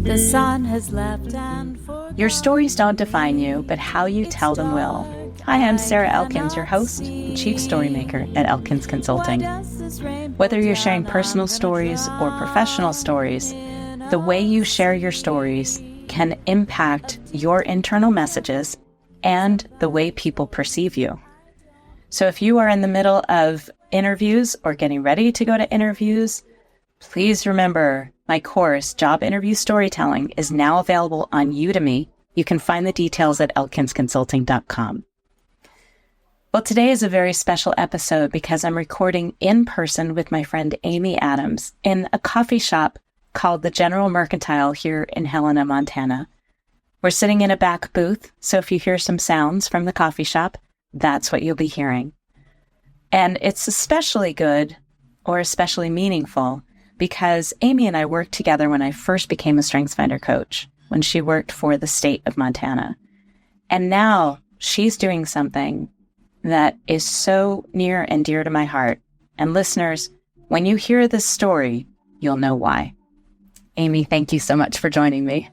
The sun has left and Your stories don't define you, but how you tell them will. Hi, I'm Sarah Elkins, your host and chief storymaker at Elkins Consulting. Whether you're sharing personal stories or professional stories, the way you share your stories can impact your internal messages and the way people perceive you. So if you are in the middle of interviews or getting ready to go to interviews, please remember my course, Job Interview Storytelling, is now available on Udemy. You can find the details at elkinsconsulting.com. Well, today is a very special episode because I'm recording in person with my friend Amy Adams in a coffee shop called the General Mercantile here in Helena, Montana. We're sitting in a back booth, so if you hear some sounds from the coffee shop, that's what you'll be hearing. And it's especially good or especially meaningful because Amy and I worked together when I first became a StrengthsFinder coach, when she worked for the state of Montana. And now she's doing something that is so near and dear to my heart. And listeners, when you hear this story, you'll know why. Amy, thank you so much for joining me.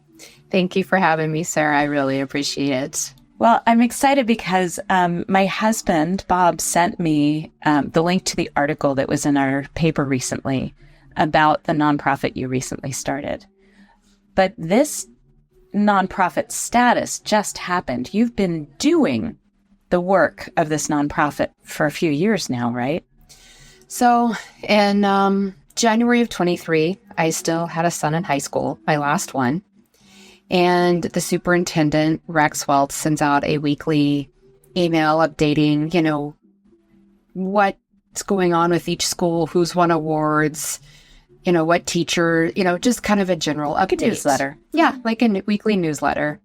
Thank you for having me, Sarah. I really appreciate it. Well, I'm excited because my husband, Bob, sent me the link to the article that was in our paper recently about the nonprofit you recently started. But this nonprofit status just happened. You've been doing the work of this nonprofit for a few years now, right? So in January of 23, I still had a son in high school, my last one. And the superintendent, Rex Welch, sends out a weekly email updating, what's going on with each school, who's won awards, what teacher, just kind of a general update. Like a newsletter. Yeah, like a weekly newsletter.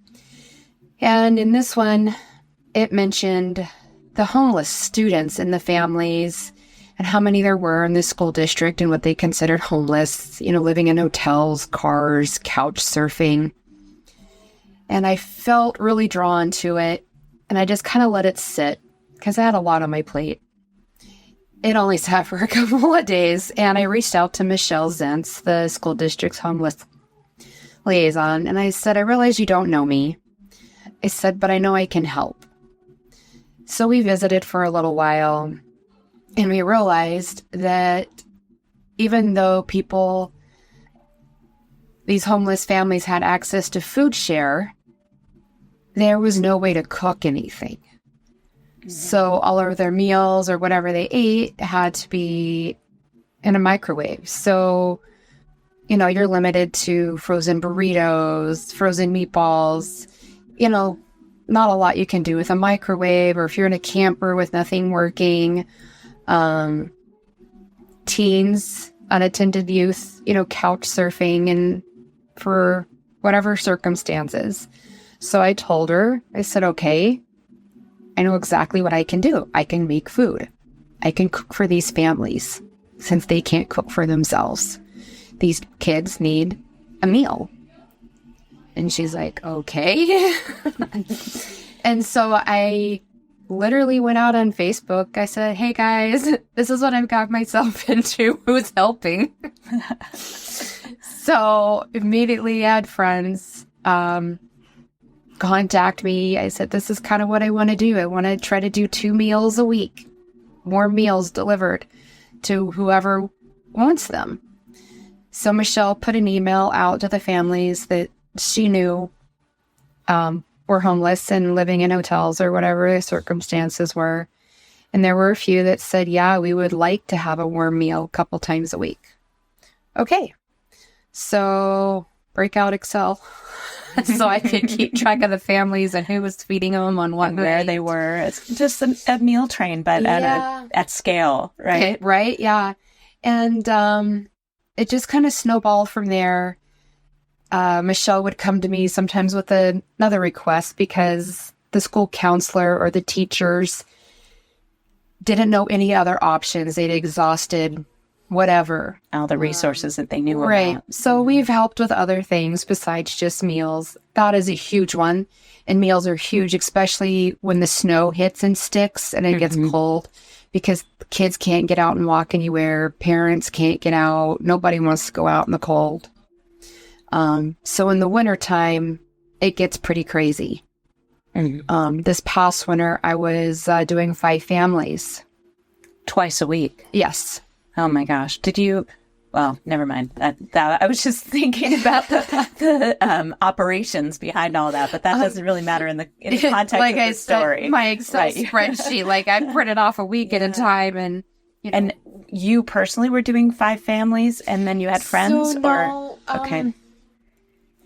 And in this one, it mentioned the homeless students and the families and how many there were in the school district and what they considered homeless, living in hotels, cars, couch surfing. And I felt really drawn to it, and I just kind of let it sit because I had a lot on my plate. It only sat for a couple of days, and I reached out to Michelle Zentz, the school district's homeless liaison, and I said, I realize you don't know me. I said, but I know I can help. So we visited for a little while, and we realized that even though these homeless families had access to food share, there was no way to cook anything. Mm-hmm. So all of their meals or whatever they ate had to be in a microwave. So, you're limited to frozen burritos, frozen meatballs, not a lot you can do with a microwave, or if you're in a camper with nothing working, teens, unattended youth, couch surfing and for whatever circumstances. So I told her, I said, okay, I know exactly what I can do. I can make food. I can cook for these families since they can't cook for themselves. These kids need a meal. And she's like, okay. And so I literally went out on Facebook. I said, hey guys, this is what I've got myself into. Who's helping? So immediately I had friends contact me. I said, this is kind of what I want to do. I want to try to do 2 meals a week, more meals delivered to whoever wants them. So Michelle put an email out to the families that she knew were homeless and living in hotels or whatever the circumstances were. And there were a few that said, yeah, we would like to have a warm meal a couple times a week. Okay. So break out Excel so I could keep track of the families and who was feeding them on what where night. they were. It's just a meal train, but at scale, right? Okay, right, yeah. And it just kind of snowballed from there. Michelle would come to me sometimes with another request because the school counselor or the teachers didn't know any other options. They'd exhausted whatever. All the resources that they knew Right. about. So we've helped with other things besides just meals. That is a huge one. And meals are huge, especially when the snow hits and sticks and it gets cold, because kids can't get out and walk anywhere. Parents can't get out. Nobody wants to go out in the cold. So in the wintertime, it gets pretty crazy. This past winter, I was doing 5 families. Twice a week. Yes. Oh my gosh. Did you? Well, never mind. That I was just thinking about the operations behind all that, but that doesn't really matter in the context like of I the story. said, my Excel spreadsheet, like I printed off a week at a time, and and you personally were doing 5 families, and then you had friends, So, no, okay.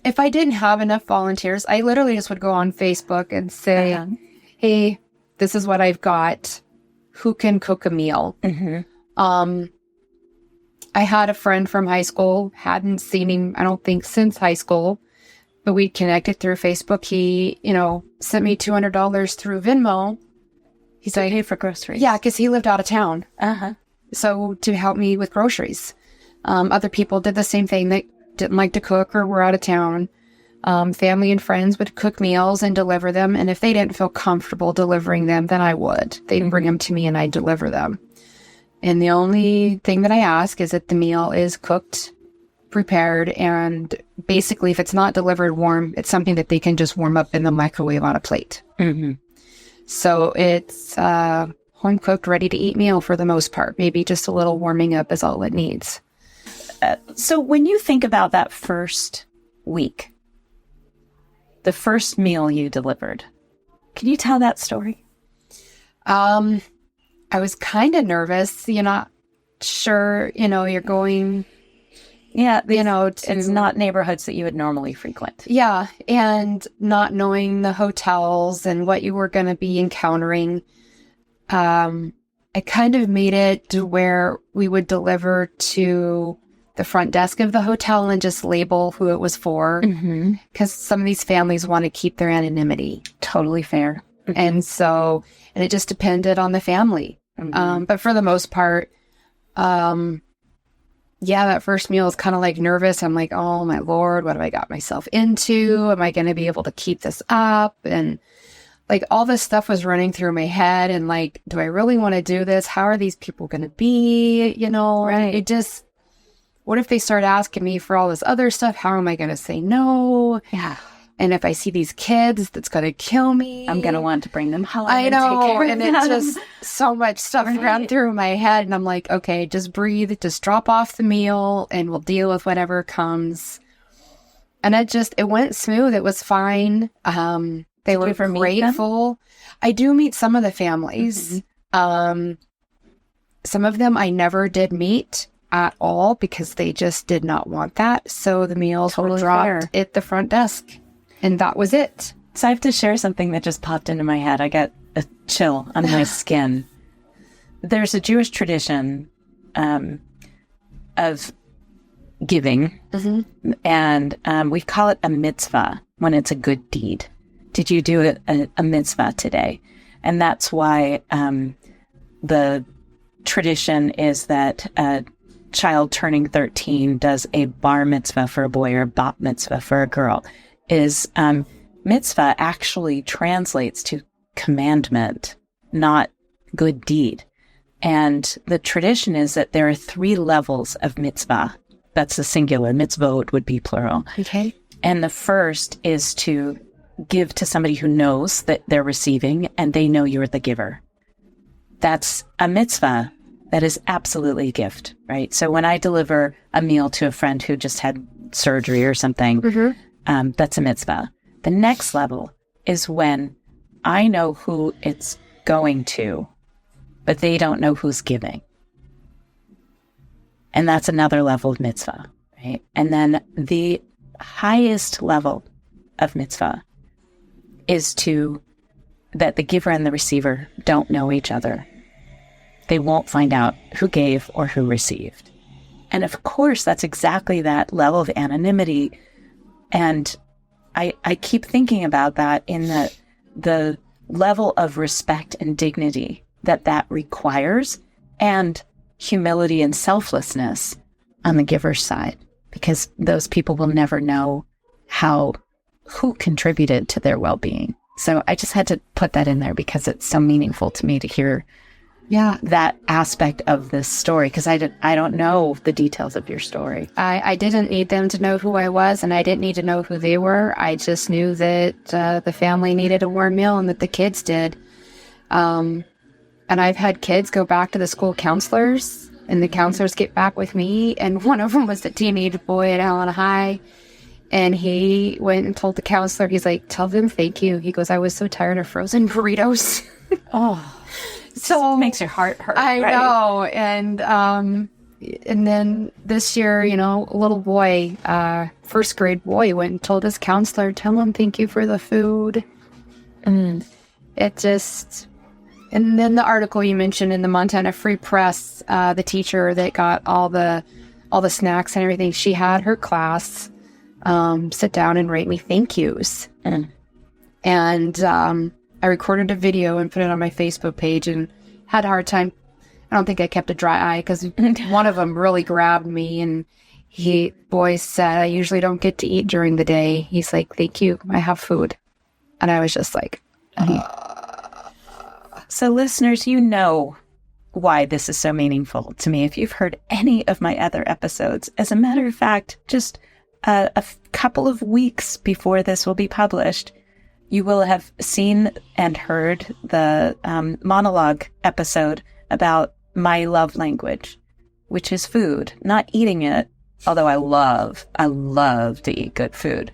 If I didn't have enough volunteers, I literally just would go on Facebook and say, "Hey, this is what I've got. Who can cook a meal?" I had a friend from high school, hadn't seen him, I don't think, since high school, but we connected through Facebook. He, sent me $200 through Venmo. He's like, Pay for groceries. yeah, because he lived out of town. Uh-huh. So to help me with groceries. Other people did the same thing. They didn't like to cook or were out of town. Family and friends would cook meals and deliver them. And if they didn't feel comfortable delivering them, then I would. They'd bring them to me and I'd deliver them. And the only thing that I ask is that the meal is cooked, prepared, and basically if it's not delivered warm, it's something that they can just warm up in the microwave on a plate. So it's home cooked, ready to eat meal for the most part. Maybe just a little warming up is all it needs. So when you think about that first week, the first meal you delivered, can you tell that story? I was kind of nervous. You're not sure, you're going, It's not neighborhoods that you would normally frequent. Yeah. And not knowing the hotels and what you were going to be encountering. I kind of made it to where we would deliver to the front desk of the hotel and just label who it was for. Because some of these families want to keep their anonymity. Totally fair. And so, and it just depended on the family. But for the most part, that first meal is kind of like nervous. I'm like, oh my Lord, what have I got myself into? Am I going to be able to keep this up? And like all this stuff was running through my head and like, do I really want to do this? How are these people going to be? Right. It just, what if they start asking me for all this other stuff? How am I going to say no? Yeah. And if I see these kids, that's going to kill me. I'm going to want to bring them home. I know. Take care And of it's them. just so much stuff ran through my head. And I'm like, okay, just breathe, just drop off the meal and we'll deal with whatever comes. And it went smooth. It was fine. They were grateful. I do meet some of the families. Some of them I never did meet at all because they just did not want that. So the meals were dropped at the front desk. And that was it. So I have to share something that just popped into my head. I got a chill on my skin. There's a Jewish tradition of giving, and we call it a mitzvah when it's a good deed. Did you do a mitzvah today? And that's why the tradition is that a child turning 13 does a bar mitzvah for a boy or a bat mitzvah for a girl. Mitzvah actually translates to commandment, not good deed. And the tradition is that there are 3 levels of mitzvah. That's the singular. Mitzvot would be plural. Okay. And the first is to give to somebody who knows that they're receiving and they know you're the giver. That's a mitzvah. That is absolutely a gift, right? So when I deliver a meal to a friend who just had surgery or something, that's a mitzvah. The next level is when I know who it's going to, but they don't know who's giving. And that's another level of mitzvah, right? And then the highest level of mitzvah is that the giver and the receiver don't know each other. They won't find out who gave or who received. And of course, that's exactly that level of anonymity. And I keep thinking about that in the level of respect and dignity that requires, and humility and selflessness on the giver's side, because those people will never know who contributed to their well-being. So I just had to put that in there because it's so meaningful to me to hear that aspect of this story, because I don't know the details of your story. I didn't need them to know who I was, and I didn't need to know who they were. I just knew that the family needed a warm meal and that the kids did. And I've had kids go back to the school counselors, and the counselors get back with me, and one of them was a teenage boy at Helena High. And he went and told the counselor, he's like, tell them thank you. He goes, I was so tired of frozen burritos. So it makes your heart hurt. I know. And then this year, a little boy, first grade boy, went and told his counselor, tell him thank you for the food. And and then the article you mentioned in the Montana Free Press, the teacher that got all the snacks and everything, she had her class sit down and write me thank yous. And I recorded a video and put it on my Facebook page and had a hard time. I don't think I kept a dry eye because one of them really grabbed me, and boy said, I usually don't get to eat during the day. He's like, thank you, I have food. And I was just like, So listeners, you know why this is so meaningful to me. If you've heard any of my other episodes, as a matter of fact, just a couple of weeks before this will be published, you will have seen and heard the monologue episode about my love language, which is food, not eating it, although I love to eat good food,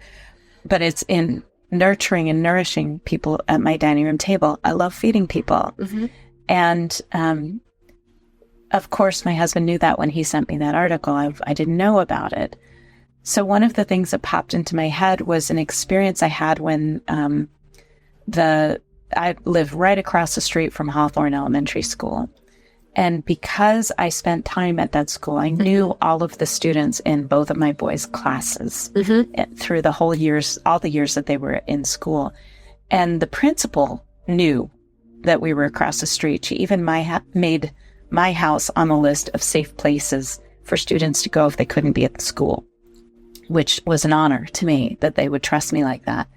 but it's in nurturing and nourishing people at my dining room table. I love feeding people. Mm-hmm. And of course, my husband knew that when he sent me that article. I didn't know about it. So one of the things that popped into my head was an experience I had when I live right across the street from Hawthorne Elementary School. And because I spent time at that school, I knew all of the students in both of my boys' classes through all the years that they were in school. And the principal knew that we were across the street. She even made my house on the list of safe places for students to go if they couldn't be at the school, which was an honor to me that they would trust me like that.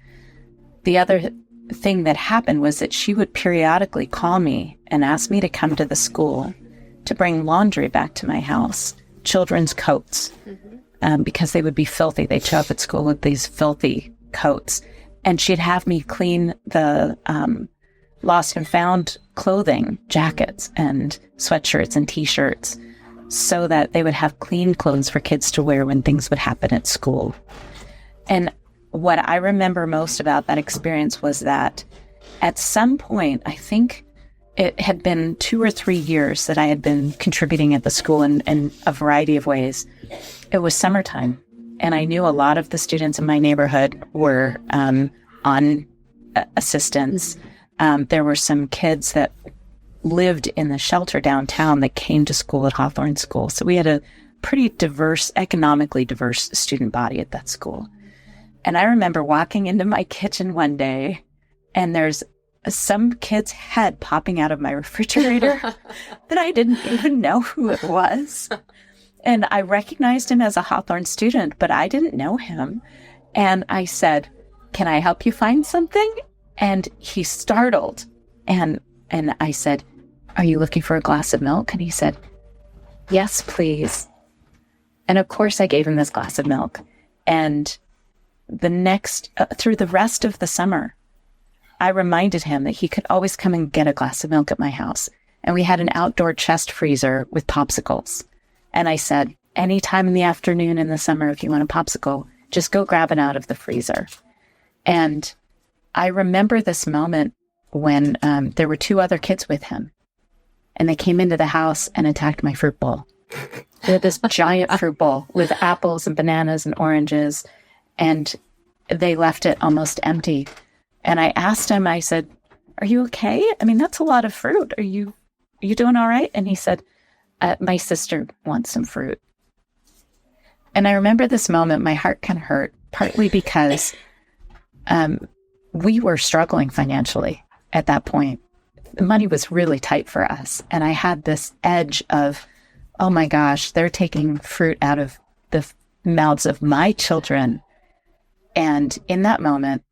The other thing that happened was that she would periodically call me and ask me to come to the school to bring laundry back to my house, children's coats, because they would be filthy. They'd show up at school with these filthy coats. And she'd have me clean the lost and found clothing, jackets and sweatshirts and T-shirts, so that they would have clean clothes for kids to wear when things would happen at school. And what I remember most about that experience was that at some point, I think it had been 2 or 3 years that I had been contributing at the school in a variety of ways. It was summertime, and I knew a lot of the students in my neighborhood were on assistance. There were some kids that lived in the shelter downtown that came to school at Hawthorne School. So we had a pretty economically diverse student body at that school. And I remember walking into my kitchen one day, and there's some kid's head popping out of my refrigerator that I didn't even know who it was. And I recognized him as a Hawthorne student, but I didn't know him. And I said, can I help you find something? And he startled. And I said, are you looking for a glass of milk? And he said, yes, please. And of course I gave him this glass of milk. And through the rest of the summer, I reminded him that he could always come and get a glass of milk at my house. And we had an outdoor chest freezer with popsicles. And I said, anytime in the afternoon in the summer, if you want a popsicle, just go grab it out of the freezer. And I remember this moment when there were 2 other kids with him. And they came into the house and attacked my fruit bowl. We had this giant fruit bowl with apples and bananas and oranges. And they left it almost empty. And I asked him, I said, are you okay? I mean, that's a lot of fruit. Are you doing all right? And he said, my sister wants some fruit. And I remember this moment, my heart kind of hurt, partly because we were struggling financially at that point. The money was really tight for us. And I had this edge of, oh my gosh, they're taking fruit out of the mouths of my children. And in that moment,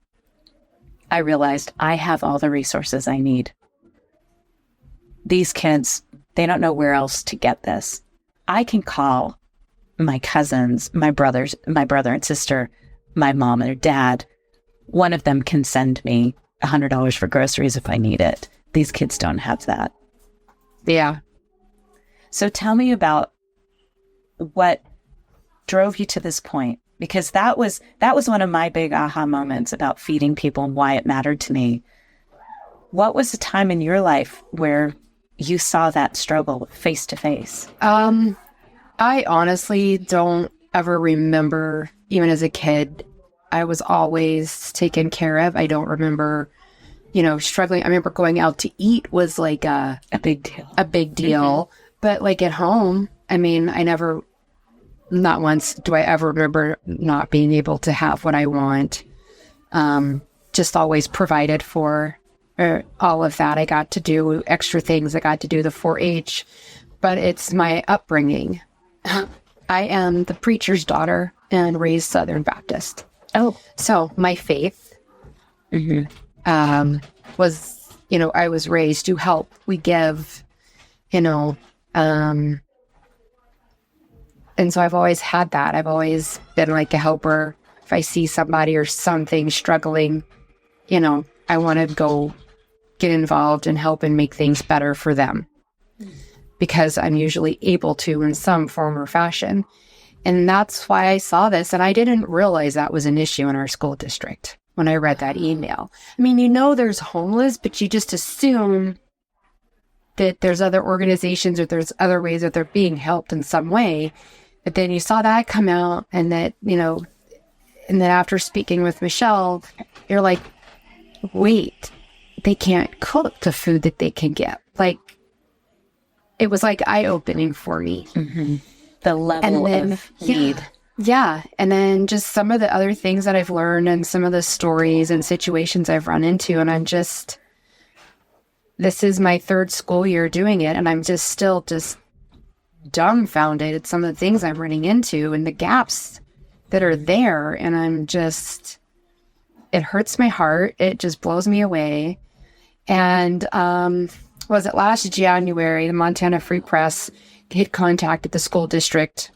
I realized I have all the resources I need. These kids, they don't know where else to get this. I can call my cousins, my brother and sister, my mom and dad. One of them can send me $100 for groceries if I need it. These kids don't have that. Yeah. So tell me about what drove you to this point, because that was one of my big aha moments about feeding people and why it mattered to me. What was the time in your life where you saw that struggle face to face? I honestly don't ever remember, even as a kid, I was always taken care of. I don't remember, struggling. I remember going out to eat was like a big deal. A big deal. Mm-hmm. But like at home, I mean, not once do I ever remember not being able to have what I want. Just always provided for all of that. I got to do extra things. I got to do the 4-H, but it's my upbringing. I am the preacher's daughter and raised Southern Baptist. Oh. So my faith was, I was raised to help. We give, and so I've always had that. I've always been like a helper. If I see somebody or something struggling, I want to go get involved and help and make things better for them, because I'm usually able to in some form or fashion. And that's why I saw this. And I didn't realize that was an issue in our school district when I read that email. I mean, there's homeless, but you just assume that there's other organizations or there's other ways that they're being helped in some way. But then you saw that come out, and that, and then after speaking with Michelle, you're like, wait, they can't cook the food that they can get. Like, it was like eye-opening for me. Mm-hmm. The level of need. Yeah. And then just some of the other things that I've learned and some of the stories and situations I've run into. And I'm just, this is my 3rd school year doing it. And I'm just still just dumbfounded at some of the things I'm running into and the gaps that are there. And I'm just, it hurts my heart. It just blows me away. And, was it last January, the Montana Free Press had contacted the school district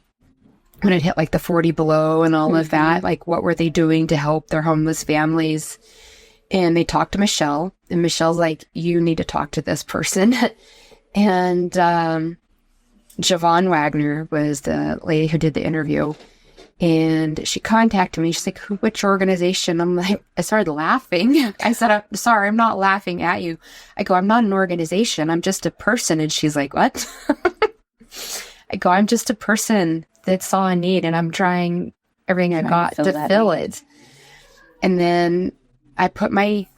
when it hit like the 40 below and all of that. Like, what were they doing to help their homeless families? And they talked to Michelle, and Michelle's like, you need to talk to this person. And Javon Wagner was the lady who did the interview. And she contacted me. She's like, which organization? I'm like, I started laughing. I said, I'm sorry, I'm not laughing at you. I go, I'm not an organization. I'm just a person. And she's like, what? I go, I'm just a person that saw a need, and I'm trying everything I got to fill it. And then I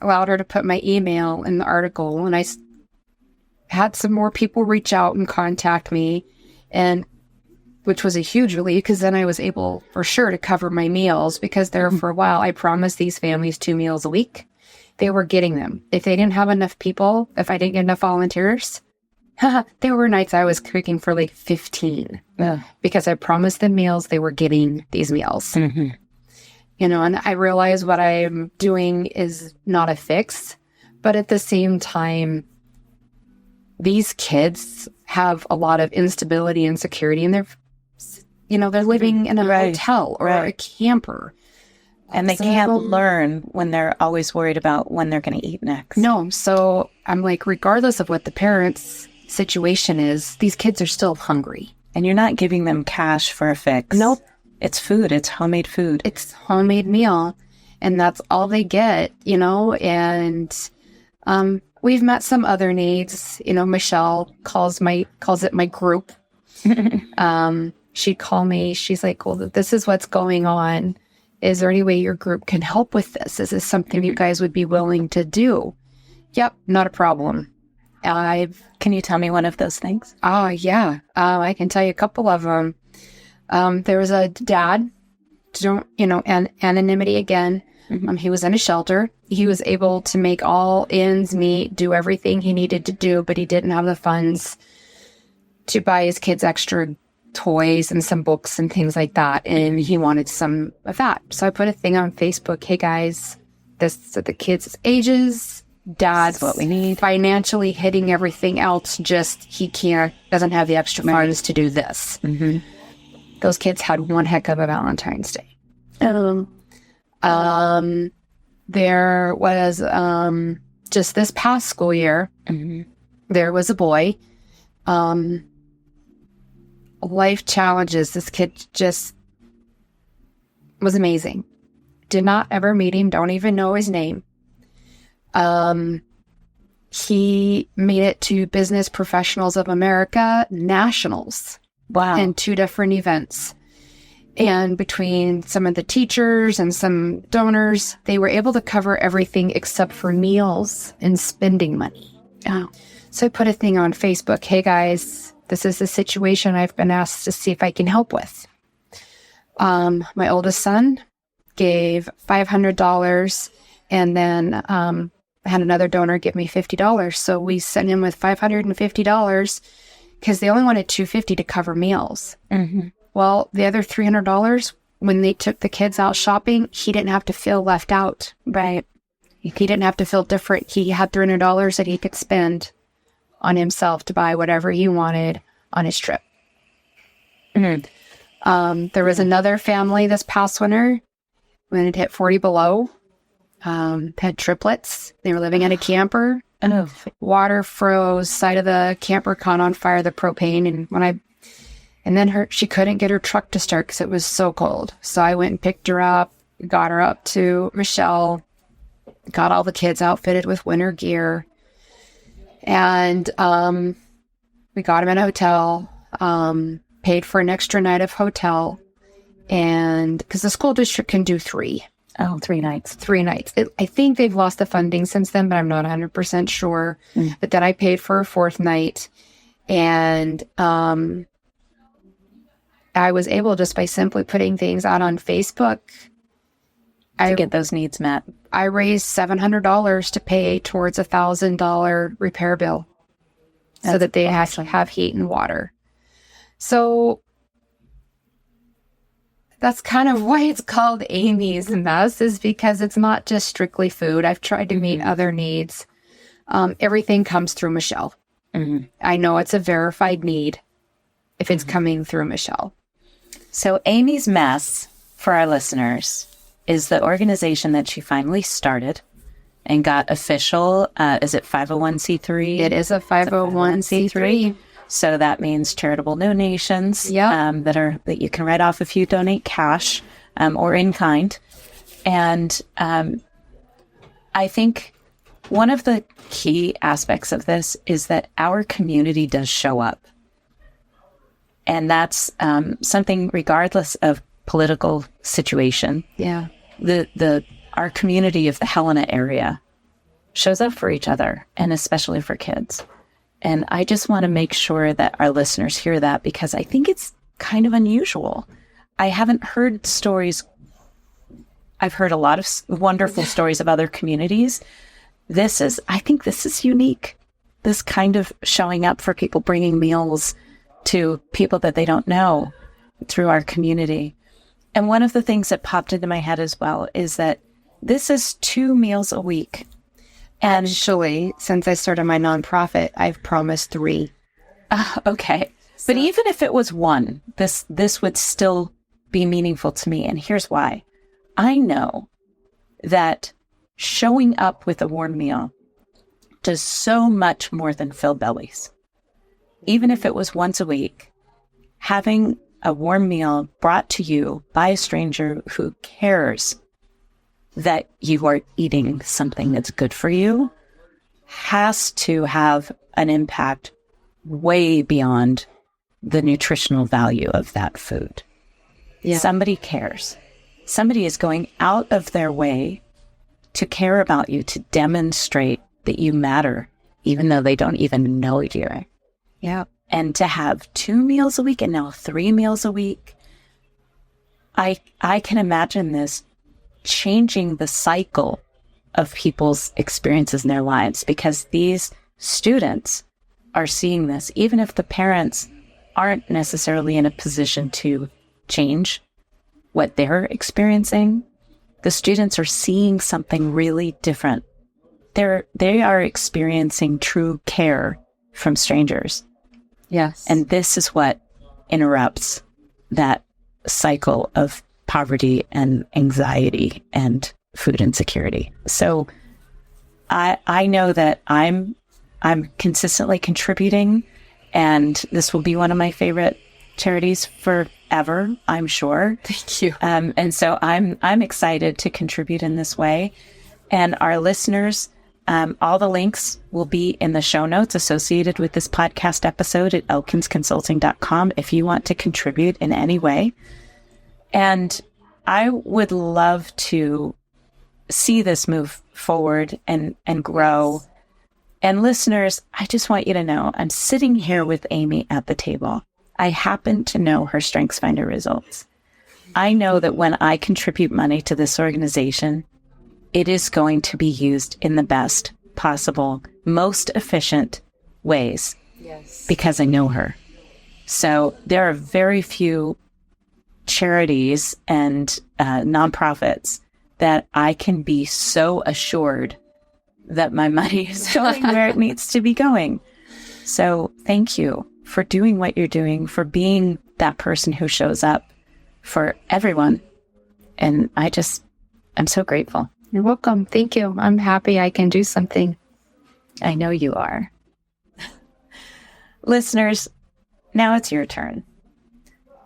allowed her to put my email in the article, and I had some more people reach out and contact me, and which was a huge relief, because then I was able for sure to cover my meals, because there for a while I promised these families 2 meals a week. They were getting them. If they didn't have enough people, if I didn't get enough volunteers, there were nights I was cooking for like 15 because I promised them meals. They were getting these meals. Mm-hmm. And I realize what I'm doing is not a fix, but at the same time, these kids have a lot of instability and insecurity, and they're living in a hotel or a camper. And they can't learn when they're always worried about when they're going to eat next. No. So I'm like, regardless of what the parents' situation is, these kids are still hungry. And you're not giving them cash for a fix. Nope. It's food. It's homemade food. It's homemade meal. And that's all they get, and we've met some other needs. Michelle calls it my group. She'd call me. She's like, well, this is what's going on. Is there any way your group can help with this? Is this something you guys would be willing to do? Yep, not a problem. Can you tell me one of those things? Yeah. I can tell you a couple of them. There was a dad, anonymity again. Mm-hmm. He was in a shelter. He was able to make all ends meet, do everything he needed to do, but he didn't have the funds to buy his kids extra toys and some books and things like that. And he wanted some of that. So I put a thing on Facebook. Hey guys, this are the kids' ages. Dad's what we need. Financially hitting everything else. Just he doesn't have the extra funds to do this. Mm-hmm. Those kids had one heck of a Valentine's Day. There was just this past school year, there was a boy. Life challenges. This kid just was amazing. Did not ever meet him. Don't even know his name. He made it to Business Professionals of America Nationals. Wow. In 2 different events. And between some of the teachers and some donors, they were able to cover everything except for meals and spending money. Oh. So I put a thing on Facebook. Hey guys, this is the situation I've been asked to see if I can help with. My oldest son gave $500, and then I had another donor give me $50. So we sent him with $550 because they only wanted $250 to cover meals. Mm-hmm. Well, the other $300, when they took the kids out shopping, he didn't have to feel left out. Right. He didn't have to feel different. He had $300 that he could spend on himself to buy whatever he wanted on his trip. Mm-hmm. There was another family this past winter when it hit 40 below. Had triplets. They were living in a camper. Oh. Water froze, side of the camper caught on fire, the propane. And then she couldn't get her truck to start because it was so cold. So I went and picked her up, got her up to Michelle, got all the kids outfitted with winter gear. And we got them in a hotel, paid for an extra night of hotel. And because the school district can do 3. Oh, 3 nights. 3 nights. I think they've lost the funding since then, but I'm not 100% sure. But then I paid for a 4th night. And I was able, just by simply putting things out on Facebook, to get those needs met. I raised $700 to pay towards a $1,000 repair bill. So that they actually have heat and water. So that's kind of why it's called Amy's Mess, is because it's not just strictly food. I've tried to meet other needs. Everything comes through Michelle. Mm-hmm. I know it's a verified need if it's coming through Michelle. So Amy's Mess, for our listeners, is the organization that she finally started and got official, is it 501c3? It is a 501c3. So that means charitable donations that you can write off if you donate cash or in kind. And I think one of the key aspects of this is that our community does show up. And that's something regardless of political situation. Yeah. Our community of the Helena area shows up for each other, and especially for kids. And I just want to make sure that our listeners hear that, because I think it's kind of unusual. I haven't heard stories. I've heard a lot of wonderful stories of other communities. I think this is unique. This kind of showing up for people, bringing meals to people that they don't know through our community. And one of the things that popped into my head as well is that this is 2 meals a week. And actually, since I started my nonprofit, I've promised 3. Okay. So, but even if it was 1, this would still be meaningful to me. And here's why. I know that showing up with a warm meal does so much more than fill bellies. Even if it was once a week, having a warm meal brought to you by a stranger who cares that you are eating something that's good for you has to have an impact way beyond the nutritional value of that food. Yeah. Somebody cares. Somebody is going out of their way to care about you, to demonstrate that you matter, even though they don't even know you. Yeah. And to have 2 meals a week and now 3 meals a week, I can imagine this changing the cycle of people's experiences in their lives, because these students are seeing this. Even if the parents aren't necessarily in a position to change what they're experiencing. The students are seeing something really different. They are experiencing true care from strangers. Yes. And this is what interrupts that cycle of poverty and anxiety and food insecurity. So I know that I'm consistently contributing, and this will be one of my favorite charities forever, I'm sure. Thank you. And so I'm excited to contribute in this way. And our listeners, all the links will be in the show notes associated with this podcast episode at elkinsconsulting.com if you want to contribute in any way. And I would love to see this move forward and grow. And listeners, I just want you to know, I'm sitting here with Amy at the table. I happen to know her StrengthsFinder results. I know that when I contribute money to this organization, it is going to be used in the best possible, most efficient ways. Yes. Because I know her. So there are very few charities and nonprofits that I can be so assured that my money is going where it needs to be going. So thank you for doing what you're doing, for being that person who shows up for everyone. And I'm so grateful. You're welcome. Thank you. I'm happy I can do something. I know you are. Listeners, now it's your turn.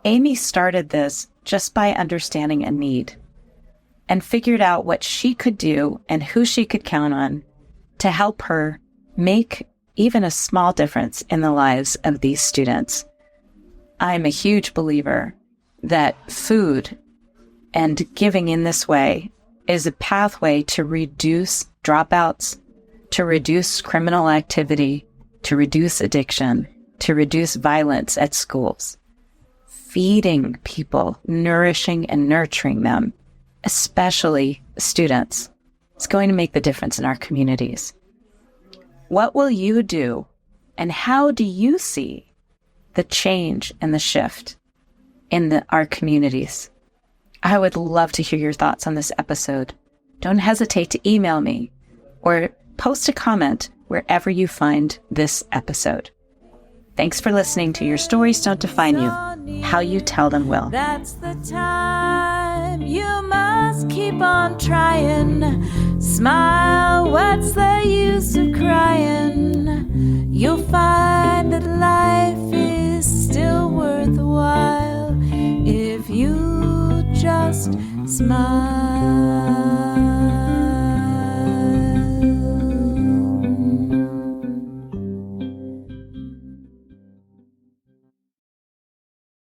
Amy started this just by understanding a need and figured out what she could do and who she could count on to help her make even a small difference in the lives of these students. I'm a huge believer that food and giving in this way is a pathway to reduce dropouts, to reduce criminal activity, to reduce addiction, to reduce violence at schools. Feeding people, nourishing and nurturing them, especially students, is going to make the difference in our communities. What will you do, and how do you see the change and the shift in our communities? I would love to hear your thoughts on this episode. Don't hesitate to email me or post a comment wherever you find this episode. Thanks for listening to Your Stories Don't Define You. How you tell them will. That's the time you must keep on trying. Smile, what's the use of crying? You'll find that life is still worthwhile if you just smile.